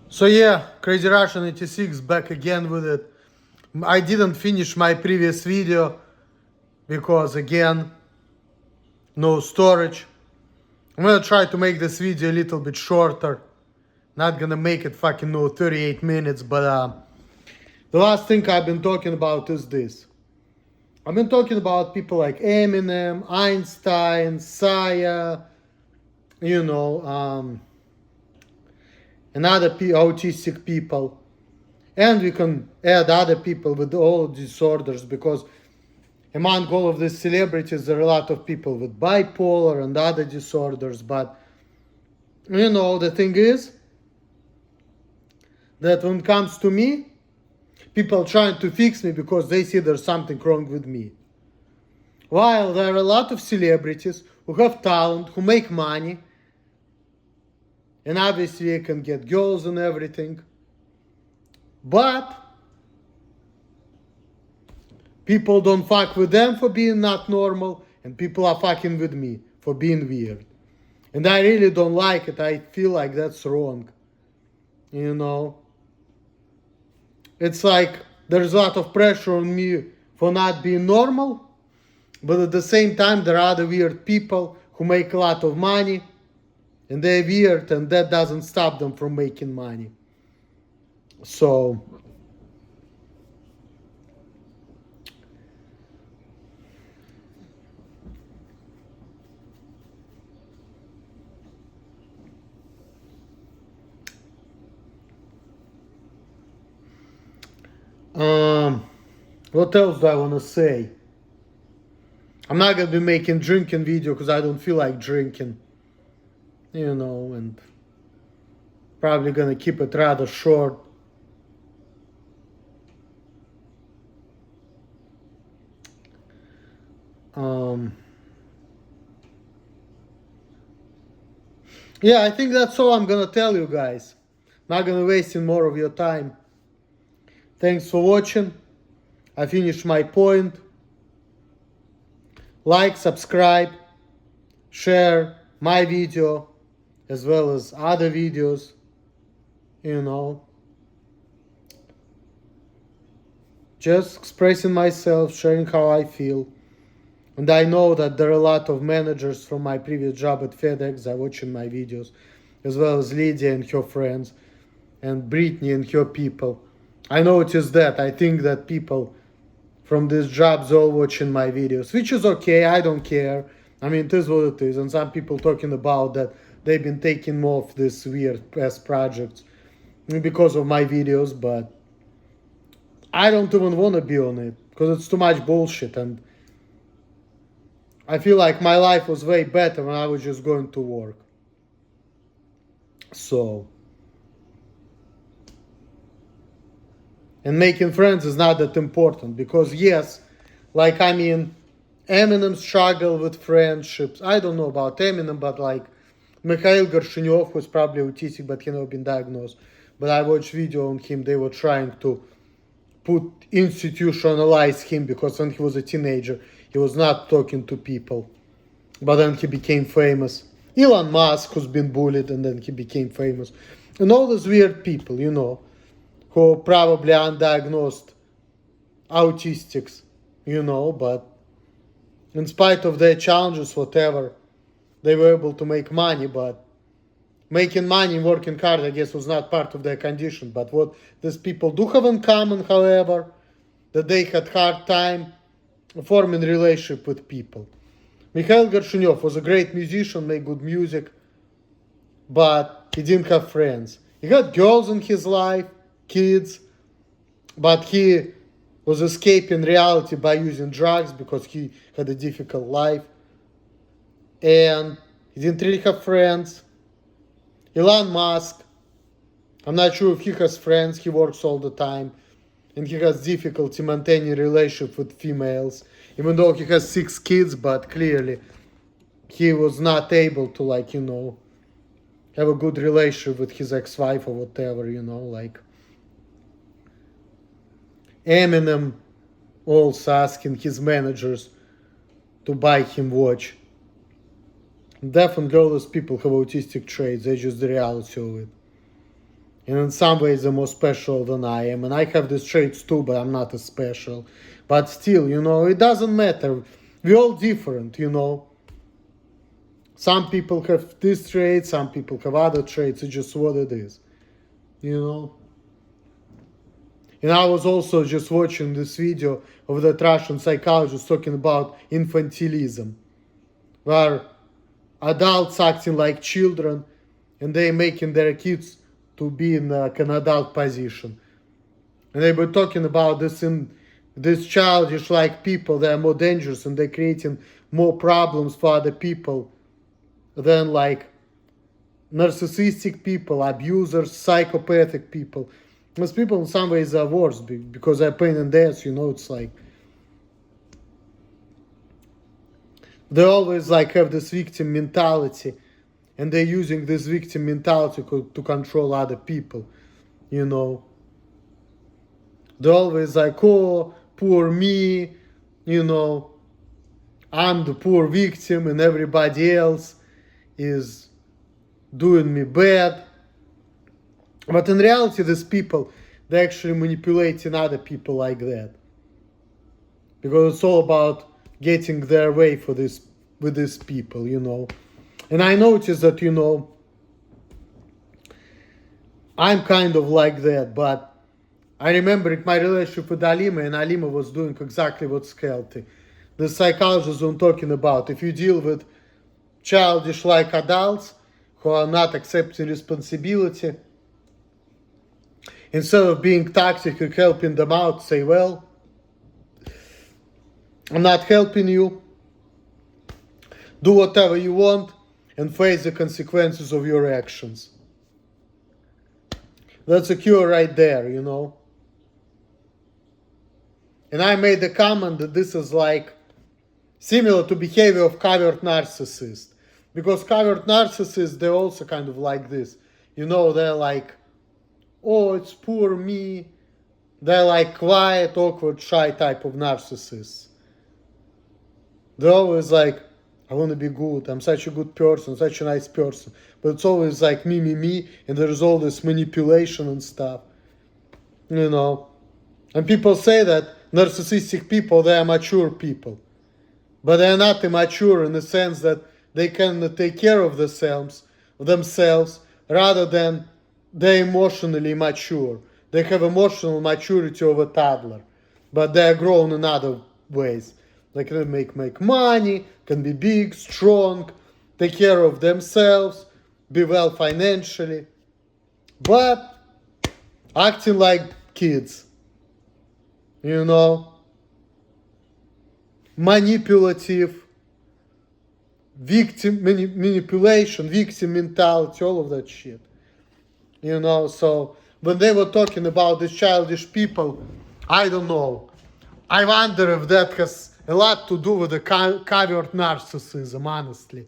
So yeah, Crazy Russian 86 back again with it. I didn't finish my previous video because again, no storage. I'm gonna try to make this video a little bit shorter. Not gonna make it fucking 38 minutes, but the last thing I've been talking about is this. I've been talking about people like Eminem, Einstein, Saya, and other autistic people. And we can add other people with all disorders, because among all of these celebrities, there are a lot of people with bipolar and other disorders. But, the thing is that when it comes to me, people trying to fix me because they see there's something wrong with me. While there are a lot of celebrities who have talent, who make money, and obviously they can get girls and everything. But people don't fuck with them for being not normal, and people are fucking with me for being weird. And I really don't like it. I feel like that's wrong. It's like there's a lot of pressure on me for not being normal, but at the same time there are other weird people who make a lot of money, and they're weird, and that doesn't stop them from making money. So what else do I want to say? I'm not gonna be making drinking video because I don't feel like drinking, and probably gonna keep it rather short. Yeah, I think that's all I'm gonna tell you guys. Not gonna waste more of your time. Thanks for watching. I finished my point. Like, subscribe, share my video as well as other videos, just expressing myself, sharing how I feel. And I know that there are a lot of managers from my previous job at FedEx that are watching my videos, as well as Lydia and her friends, and Brittany and her people. I noticed that. I think that people from these jobs all watching my videos, which is okay. I don't care. I mean, it is what it is. And some people talking about that they've been taking more of these weird past projects because of my videos, but I don't even want to be on it because it's too much bullshit. And I feel like my life was way better when I was just going to work. So, and making friends is not that important, because yes, Eminem struggle with friendships. I don't know about Eminem, but like Mikhail Gorshchenyov, who's probably autistic but he never been diagnosed. But I watched video on him. They were trying to institutionalize him because when he was a teenager, he was not talking to people. But then he became famous. Elon Musk, who's been bullied, and then he became famous. And all these weird people, who probably undiagnosed autistics, but in spite of their challenges, whatever, they were able to make money. But making money and working hard, I guess, was not part of their condition. But what these people do have in common, however, that they had hard time forming relationship with people. Mikhail Gorshchenyov was a great musician, made good music, but he didn't have friends. He had girls in his life, kids, but he was escaping reality by using drugs because he had a difficult life. And he didn't really have friends. Elon Musk, I'm not sure if he has friends, he works all the time. And he has difficulty maintaining relationship with females, even though he has 6 kids, but clearly he was not able to, have a good relationship with his ex-wife or whatever, Eminem also asking his managers to buy him watch. Definitely all those people have autistic traits, they're just the reality of it. And in some ways they're more special than I am. And I have these traits too, but I'm not as special. But still, it doesn't matter. We're all different. Some people have this trait, some people have other traits. It's just what it is. And I was also just watching this video of that Russian psychologist talking about infantilism, where adults acting like children and they making their kids to be in like an adult position. And they were talking about this childish like people, they're more dangerous and they're creating more problems for other people than like narcissistic people, abusers, psychopathic people. Those people in some ways are worse because they're pain in the ass, it's like they always like have this victim mentality, and they're using this victim mentality to control other people. They're always like, oh, poor me, I'm the poor victim and everybody else is doing me bad. But in reality, these people, they're actually manipulating other people like that. Because it's all about getting their way with these people, And I noticed that, I'm kind of like that, but I remember in my relationship with Alima, and Alima was doing exactly what's healthy. The psychologist was talking about, if you deal with childish like adults who are not accepting responsibility, instead of being toxic and helping them out, say, well, I'm not helping you. Do whatever you want and face the consequences of your actions. That's a cure right there, And I made the comment that this is like similar to behavior of covert narcissists. Because covert narcissists, they're also kind of like this. They're like, oh, it's poor me. They're like quiet, awkward, shy type of narcissists. They're always like, I want to be good. I'm such a good person, such a nice person. But it's always like me. And there's all this manipulation and stuff. And people say that narcissistic people, they are mature people. But they're not immature in the sense that they can take care of themselves rather than they're emotionally mature. They have emotional maturity of a toddler, but they're grown in other ways. They can make money, can be big, strong, take care of themselves, be well financially, but acting like kids. Manipulative, victim manipulation, victim mentality, all of that shit. So when they were talking about these childish people, I don't know. I wonder if that has a lot to do with the covert narcissism, honestly.